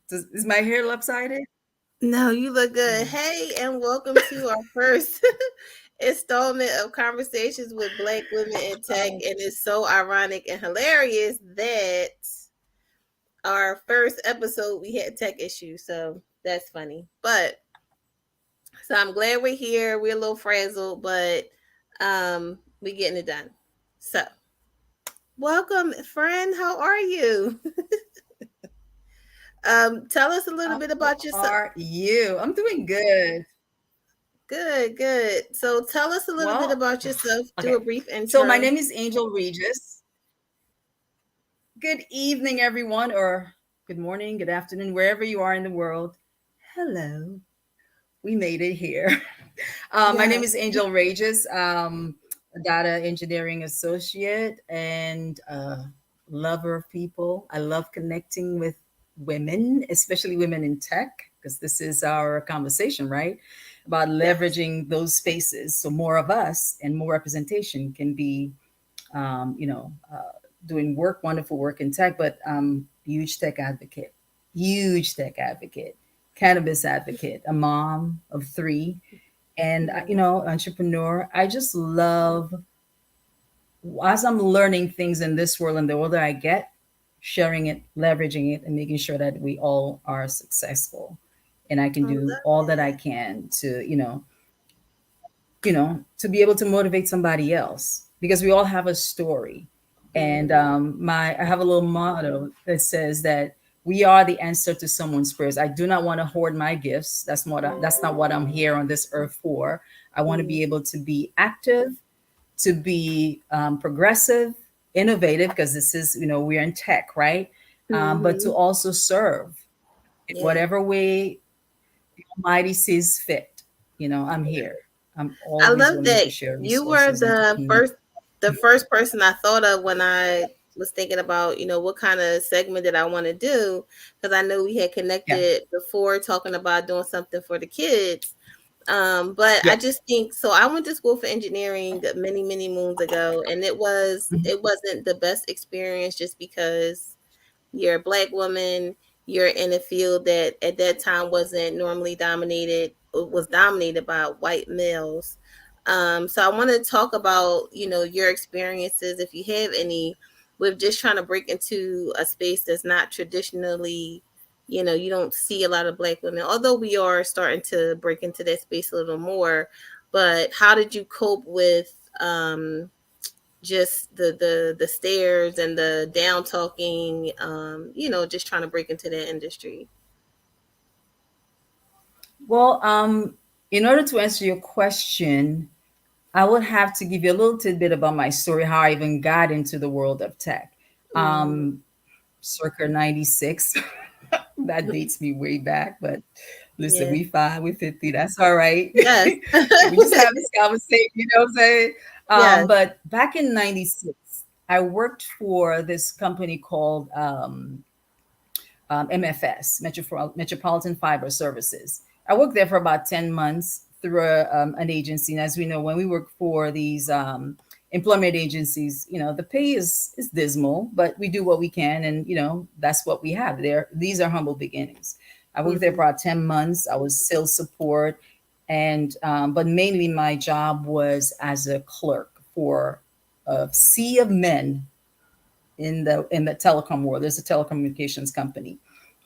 Is my hair lopsided? No, you look good. Mm. Hey, and welcome to our first installment of Conversations with Black Women in Tech. Oh, And it's so ironic and hilarious that our first episode we had tech issues. So that's funny. But so I'm glad we're here. We're a little frazzled, but we getting it done. So welcome, friend. How are you? Tell us a little bit how about yourself. are you? I'm doing good. Good, good. So tell us a little bit Well, about yourself. Do a okay. brief So my intro. name is Angel Regis. Good evening, everyone, or good morning, good afternoon, wherever you are in the world. Hello. We made it here. My name Yes. is Angel Regis, a data engineering associate and lover of people. I love connecting with women, especially women in tech, because this is our conversation, right? About Yes. leveraging those spaces so more of us and more representation can be, doing work, wonderful work in tech, but huge tech advocate, huge tech advocate, cannabis advocate, a mom of three, and Yeah. entrepreneur. I just love as I'm learning things in this world and the older I get, sharing it, leveraging it, and making sure that we all are successful. And I can I love do all that I it. can to, to be able to motivate somebody else because we all have a story. And Mhm. I have a little motto that says that we are the answer to someone's prayers. I do not want to hoard my gifts. That's not what I'm here on this earth for. I want to Mhm. be able to be active, to be progressive, innovative, because this is, we're in tech, right? But to Mhm. also serve in Yeah. whatever way the Almighty sees fit. I'm here. I'm I always love willing that to share you were resources and to connect. the first person I thought of when I was thinking about, what kind of segment did I want to do, because I know we had Yeah, connected before talking about doing something for the kids. But I yeah. just think so. I went to school for engineering many, many moons ago, and Mhm. it wasn't the best experience just because you're a black woman, you're in a field that at that time wasn't normally dominated, was dominated by white males. So I want to talk about, your experiences, if you have any, with just trying to break into a space that's not traditionally, you don't see a lot of black women, although we are starting to break into that space a little more. But how did you cope with just the stares and the down talking, just trying to break into that industry? Well, in order to answer your question, I would have to give you a little tidbit about my story, how I even got into the world of tech. Mm. Um, Circa 96. That dates me way back, but listen, Yeah. we fine, we 50, that's all right. Yes. We just have this conversation, you know what I'm saying? Yes. But back in 96, I worked for this company called MFS, Metropolitan Fiber Services. I worked there for about 10 months through an agency. And as we know, when we work for these employment agencies, the pay is dismal, but we do what we can. And, that's what we have there. These are humble beginnings. I worked there Hmm. for about 10 months. I was sales support. And, but mainly my job was as a clerk for a sea of men in the telecom world. There's a telecommunications company,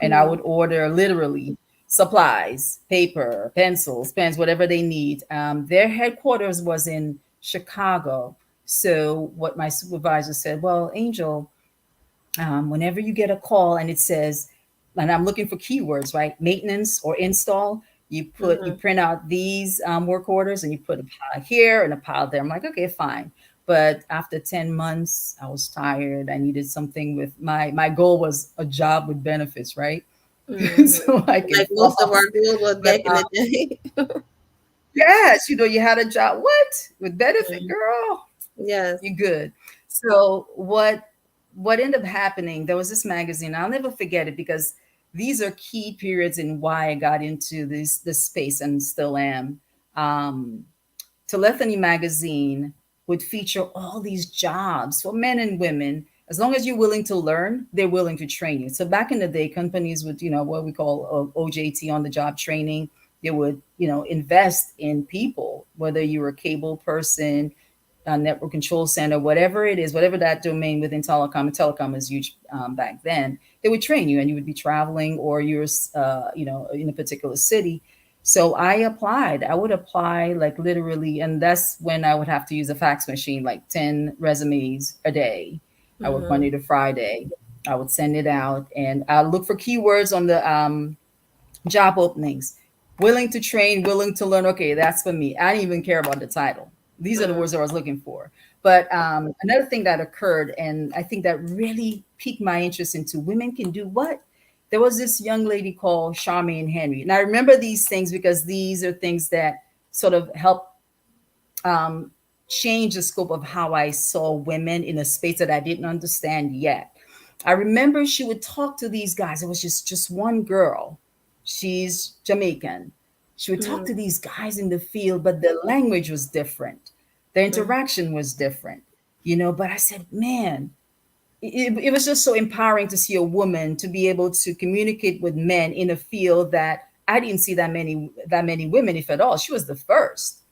and I Hmm. would order literally supplies, paper, pencils, pens, whatever they need. Their headquarters was in Chicago. So what my supervisor said, well, Angel, whenever you get a call and it says, and I'm looking for keywords, right? Maintenance or install. You Hmm. print out these work orders and you put a pile here and a pile there. I'm like, okay, fine. But after 10 months, I was tired. I needed something with my goal was a job with benefits, right? Hmm. So I can Like most of floss. our girls was But back in the day. yes, you had a job. What? With benefit, Mm. girl? Yes. You good. So what ended up happening, there was this magazine. I'll never forget it because these are key periods in why I got into this space and still am. Um, Telephony magazine would feature all these jobs for men and women. As long as you're willing to learn, they're willing to train you. So back in the day, companies would, what we call OJT, on the job training. They would, invest in people, whether you're a cable person, a network control center, whatever it is, whatever that domain within telecom. And telecom is huge back then. They would train you, and you would be traveling, or you're, in a particular city. So I applied. I would apply like literally, and that's when I would have to use a fax machine, like 10 resumes a day. I work Mm-hmm. Monday to Friday. I would send it out, and I look for keywords on the job openings. Willing to train, willing to learn. Okay, that's for me. I didn't even care about the title. These are the words that I was looking for. But another thing that occurred, and I think that really piqued my interest into women can do what? There was this young lady called Charmaine Henry. And I remember these things because these are things that sort of help um, change the scope of how I saw women in a space that I didn't understand yet. I remember she would talk to these guys. It was just one girl. She's Jamaican. She would talk Mm-hmm. to these guys in the field, but the language was different. The interaction was different, But I said, man, it was just so empowering to see a woman to be able to communicate with men in a field that I didn't see that many women, if at all. She was the first.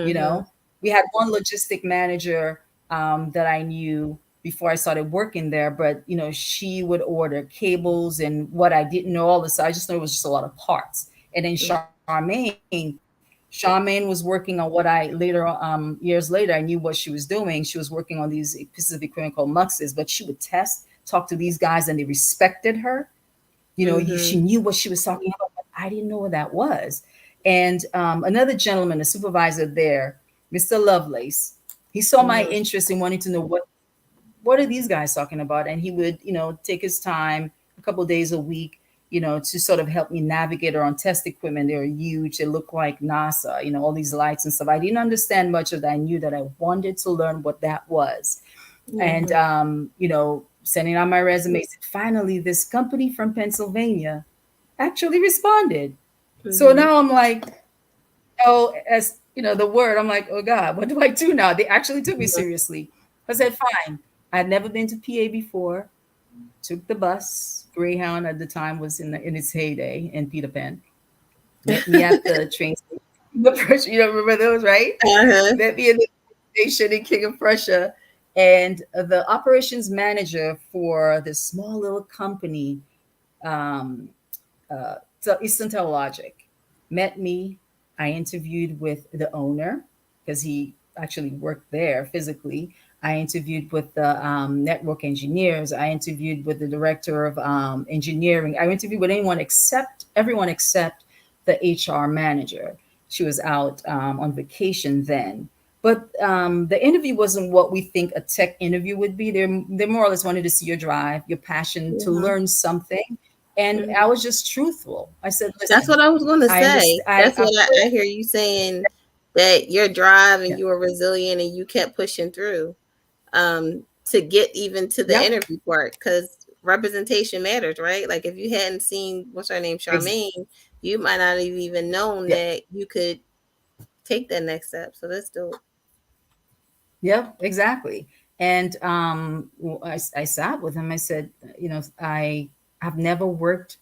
you Mm-hmm. know we had one logistic manager that I knew before I started working there, but she would order cables and what I didn't know, all this. I just know it was just a lot of parts. And then Charmaine was working on what I later, years later, I knew what she was doing. She was working on these pieces of equipment called muxes, but she would test, talk to these guys, and they respected her. Mm-hmm. She knew what she was talking about, but I didn't know what that was. And another gentleman, a supervisor there, Mr. Lovelace, he saw my Mm-hmm. interest in wanting to know what are these guys talking about, and he would take his time, a couple of days a week, to sort of help me navigate around test equipment. They were huge. They looked like NASA, all these lights and stuff. I didn't understand much of that. I knew that I wanted to learn what that was. And Mm-hmm. sending out my resumes. Finally, this company from Pennsylvania actually responded. So Mm-hmm. now I'm like, oh, as the word, I'm like, oh God, what do I do now? They actually took me seriously. I said, fine. I'd never been to PA before. Took the bus. Greyhound at the time was in its heyday, and Peter Pan met me at the train station. The first, remember those, right? Uh-huh. Met me in the station in King of Prussia, and the operations manager for this small little company, um, Eastern Telelogic, met me. I interviewed with the owner because he actually worked there physically. I interviewed with the network engineers. I interviewed with the director of engineering. I interviewed with everyone except the HR manager. She was out on vacation then. But the interview wasn't what we think a tech interview would be. They more or less wanted to see your drive, your passion to Yeah. learn something. And I Mhm. was just truthful. I said, That's listen, what I was going to I say. understand. That's I what I hear you saying, that your drive and yeah, you were resilient and you kept pushing through to get even to the yep, interview part, because representation matters, right? Like if you hadn't seen, what's her name, ex- Charmaine, you might not have even known yeah, that you could take that next step. So that's dope. yep, exactly. And I sat with him. I said, I've never worked,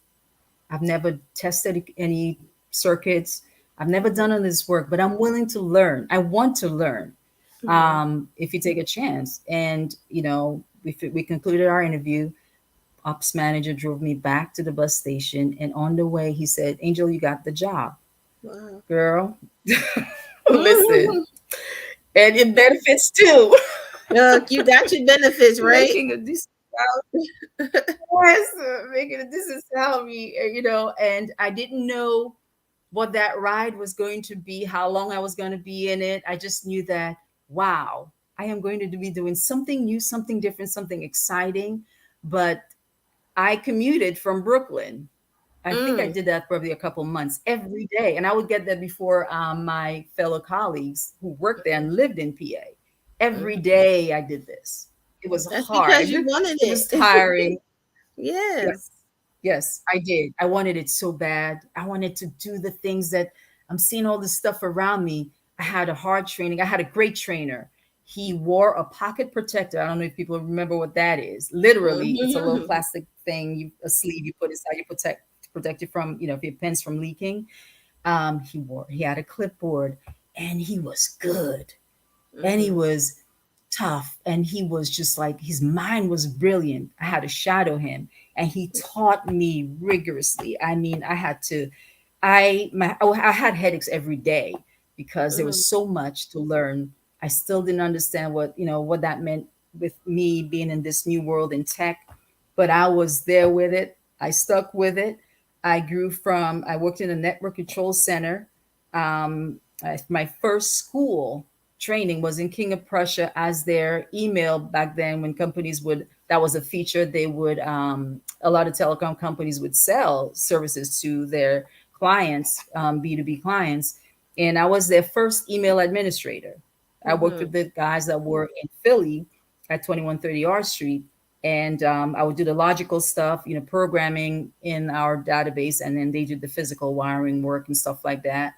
I've never tested any circuits, I've never done all this work, but I'm willing to learn. I want to learn. Mm-hmm. If you take a chance. And we concluded our interview. Ops manager drove me back to the bus station, and on the way he said, Angel, you got the job. Wow. Girl, listen, and it benefits too. Look, you got your benefits, right? Making a decent salary. Yes, making a decent salary, and I didn't know what that ride was going to be, how long I was going to be in it. I just knew that, wow, I am going to be doing something new, something different, something exciting. But I commuted from Brooklyn. I think I Mm, did that probably a couple months every day. And I would get there before my fellow colleagues who worked there and lived in PA. Every mhm. day I did this. It was That's because hard. you wanted It was it. tiring. Yes. Yes. Yes, I did. I wanted it so bad. I wanted to do the things that I'm seeing all this stuff around me. I had a hard training. I had a great trainer. He wore a pocket protector. I don't know if people remember what that is. Literally, it's a little Mhm. plastic thing, a sleeve you put inside, you protect it from, if your pen's from leaking. He had a clipboard, and he was good, and he Mhm. was tough, and he was just like, his mind was brilliant. I had to shadow him, and he taught me rigorously. I mean, I had to, I had headaches every day because there Mhm. was so much to learn. I still didn't understand what that meant with me being in this new world in tech, but I was there with it. I stuck with it. I worked in a network control center. My first school training was in King of Prussia as their email back then, when companies would, that was a feature, they would, a lot of telecom companies would sell services to their clients, B2B clients. And I was their first email administrator. I worked with Mhm. the guys that were in Philly at 2130 R Street. And I would do the logical stuff, programming in our database, and then they did the physical wiring work and stuff like that.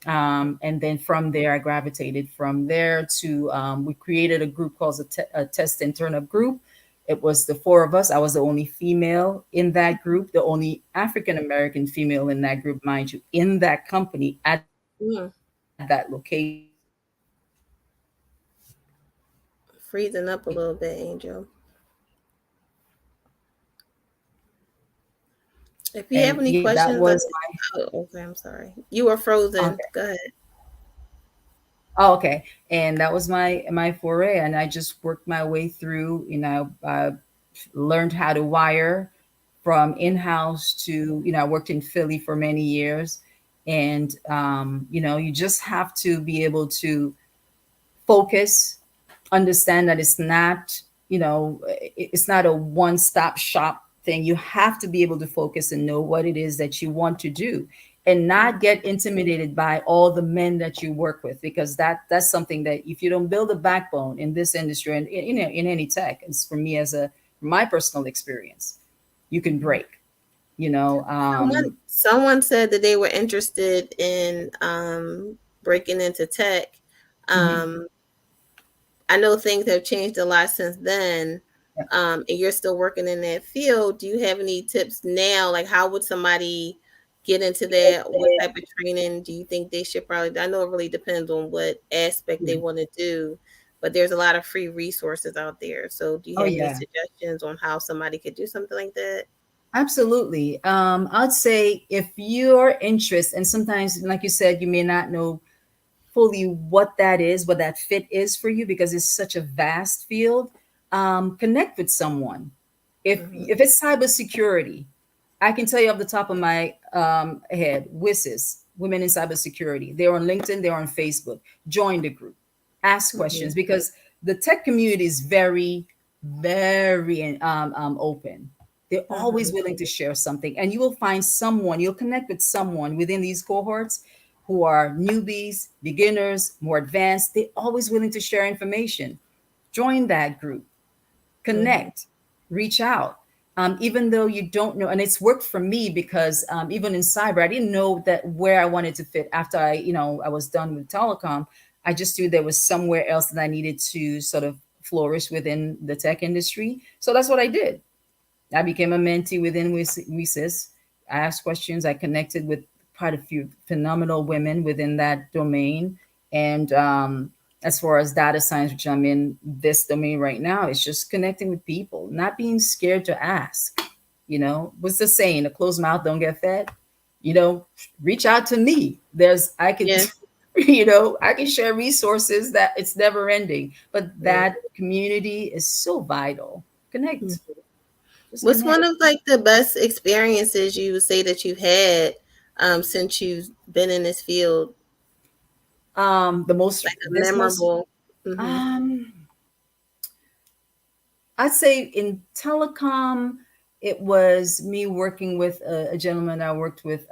And then from there, I gravitated from there to, we created a group called a Test and Turn Up group. It was the four of us. I was the only female in that group, the only African American female in that group, mind you, in that company at that Mhm. location. So I was able to Freezing up a little bit, Angel. If you have and any yeah, that questions, was oh, okay, I'm sorry. You were my frozen. Go ahead. Oh, okay. And that was my foray, and I just worked my way through. Learned how to wire from in-house to, I worked in Philly for many years, and you just have to be able to focus, understand that it's not a one-stop shop thing. You have to be able to focus and know what it is that you want to do, and not get intimidated by all the men that you work with, because that's something that, if you don't build a backbone in this industry, and in any tech, it's for me, as a my personal experience, you can break, you know um Someone said that they were interested in breaking into tech. mhm. Um, I know things have changed a lot since then. Yeah. And you're still working in that field. Do you have any tips now? Like, how would somebody get into that? What type of training do you think they should probably? I know it really depends on what aspect they Yeah. want to do, but there's a lot of free resources out there. So, do you Oh have any yeah. suggestions on how somebody could do something like that? Absolutely. I'd say, if your interest, and sometimes, like you said, you may not know fully what that is, what that fit is for you, because it's such a vast field. Connect with someone. Hmm. If it's cybersecurity, I can tell you off the top of my head, WISIS, Women in Cybersecurity. They're on LinkedIn, they're on Facebook. Join the group, ask Hmm. questions, because the tech community is very, very open. They're always Hmm. willing to share something, and you will find someone, you'll connect with someone within these cohorts who are newbies, beginners, more advanced. They're always willing to share information. Join that group, Hmm. connect, reach out. Even though you don't know, and it's worked for me, because even in cyber, I didn't know that where I wanted to fit after I was done with telecom. I just knew there was somewhere else that I needed to sort of flourish within the tech industry. So that's what I did. I became a mentee within WeSys. I asked questions. I connected with quite a few phenomenal women within that domain. And as far as data science, which I'm in this domain right now, it's just connecting with people, not being scared to ask. What's the saying? A closed mouth don't get fed. You know, Reach out to me. I could, Yeah. I can share resources that it's never ending. But that Mm. community is so vital. Connect. Just What's connect. one of like the best experiences you would say that you've had since you've been in this field? The most Like a this most memorable. Hmm. um I'd say in telecom, it was me working with a gentleman I worked with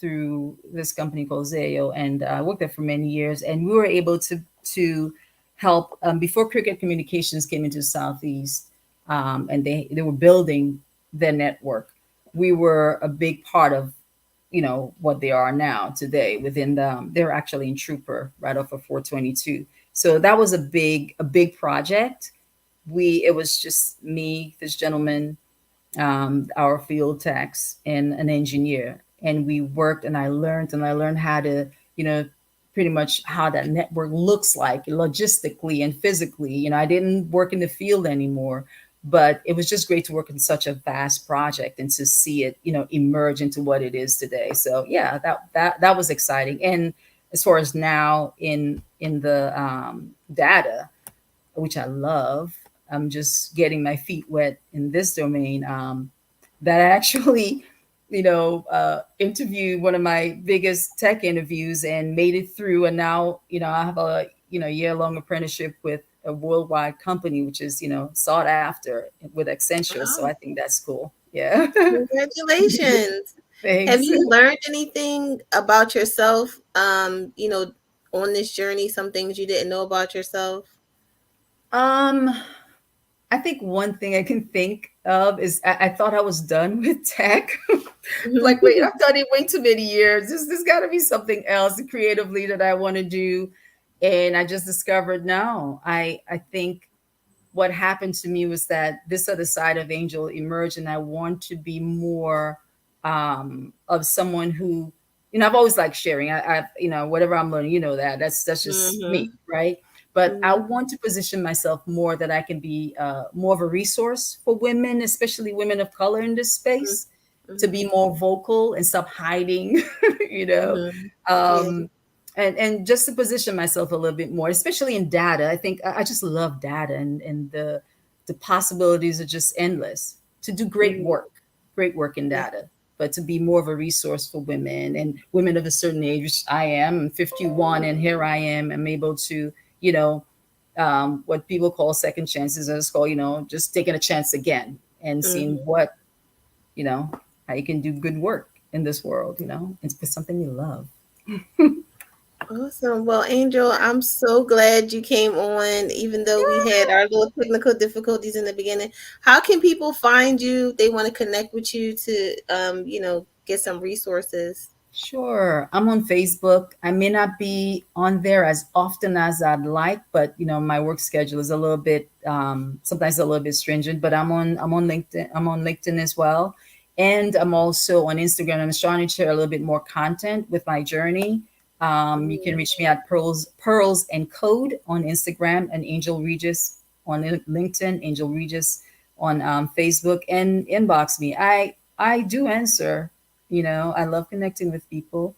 through this company called Zayo, and I worked there for many years, and we were able to help, before Cricket Communications came into Southeast, and they were building their network. We were a big part of what they are now today within they're actually in Trooper right off of 422. So that was a big project. It was just me, this gentleman, our field techs, and an engineer, and we worked, and I learned how to, you know, pretty much how that network looks like logistically and physically. I didn't work in the field anymore, but it was just great to work in such a vast project and to see it, emerge into what it is today. So yeah, that was exciting. And as far as now in the data, which I love. I'm just getting my feet wet in this domain. That I actually, interviewed one of my biggest tech interviews and made it through. And now, I have a, year-long apprenticeship with a worldwide company, which is, sought after with Accenture. So I Wow. think that's cool. Yeah. Congratulations. Have Thanks. you learned anything about yourself, on this journey, some things you didn't know about yourself? Um, I think one thing I can think of is I thought I was done with tech. Like, wait, I've done it way too many years. There's got to be something else creatively that I want to do. And I just discovered no. I think what happened to me was that this other side of Angel emerged, and I want to be more of someone who, I've always liked sharing. I've, whatever I'm learning, that's just me, Mhm. right? But I Mhm. want to position myself more that I can be more of a resource for women, especially women of color in this Mhm. space, to Mhm. be more vocal and stop hiding, you know, Mhm. Yeah. um, and just to position myself a little bit more, especially in data. I think I just love data, and the possibilities are just endless to do Mhm. great work in Yeah. data, but to be more of a resource for women and women of a certain age, which I am. I'm 51, and here I am. I'm able to, you know, what people call second chances. I just call, just taking a chance again and seeing Mhm. what, you know, how you can do good work in this world. It's something you love. Awesome. Well, Angel, I'm so glad you came on, even though we had our little technical difficulties in the beginning. How can people find you? They want to connect with you to, get some resources. Sure. I'm on Facebook. I may not be on there as often as I'd like, but my work schedule is a little bit sometimes a little bit stringent, but I'm on LinkedIn. I'm on LinkedIn as well. And I'm also on Instagram. I'm trying to share a little bit more content with my journey. You can Mhm. reach me at Pearls and Code on Instagram, and Angel Regis on LinkedIn, Angel Regis on Facebook, and inbox me. I do answer. I love connecting with people.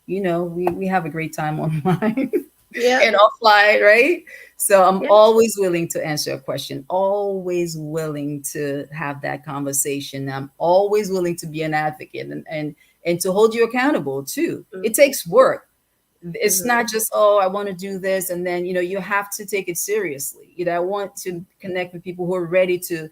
We have a great time online Yep. and offline, right? So I'm Yep. always willing to answer a question, always willing to have that conversation. I'm always willing to be an advocate, and to hold you accountable too. It takes work. It's Mhm. not just, oh, I want to do this, and then you have to take it seriously. I want to connect with people who are ready to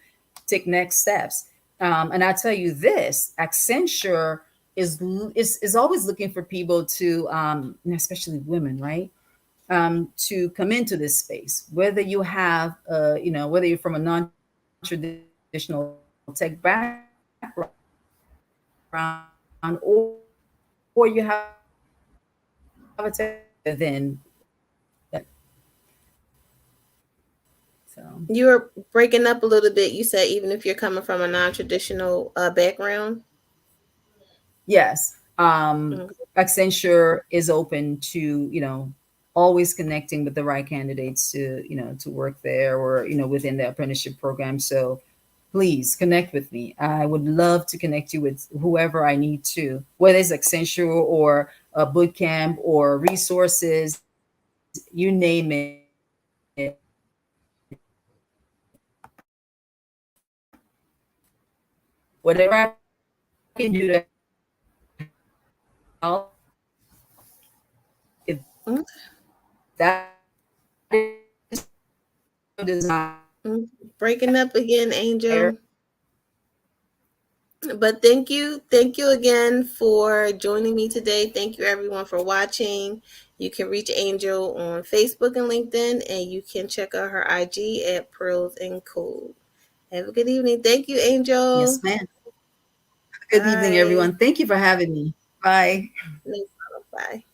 take next steps. And I tell you this, Accenture is always looking for people to, and especially women, right, to come into this space, whether you have whether you're from a non-traditional tech background, or you have a technical background, or you have a technical background, within so You were breaking up a little bit. You said even if you're coming from a non-traditional background. yes, Mhm. Accenture is open to always connecting with the right candidates to work there, or within the apprenticeship program. So please connect with me. I would love to connect you with whoever I need to, whether it's Accenture or a boot camp or resources, you name it. Whatever I can do to whatever I can do to help, if Mm, that is your desire, Breaking up again, Angel. But thank you again for joining me today. Thank you everyone for watching. You can reach Angel on Facebook and LinkedIn, and you can check out her IG at Pearls and Code. Have a good evening. Thank you, Angel. yes, ma'am. Good evening, Bye. everyone. Thank you for having me. Bye. No problem. Bye.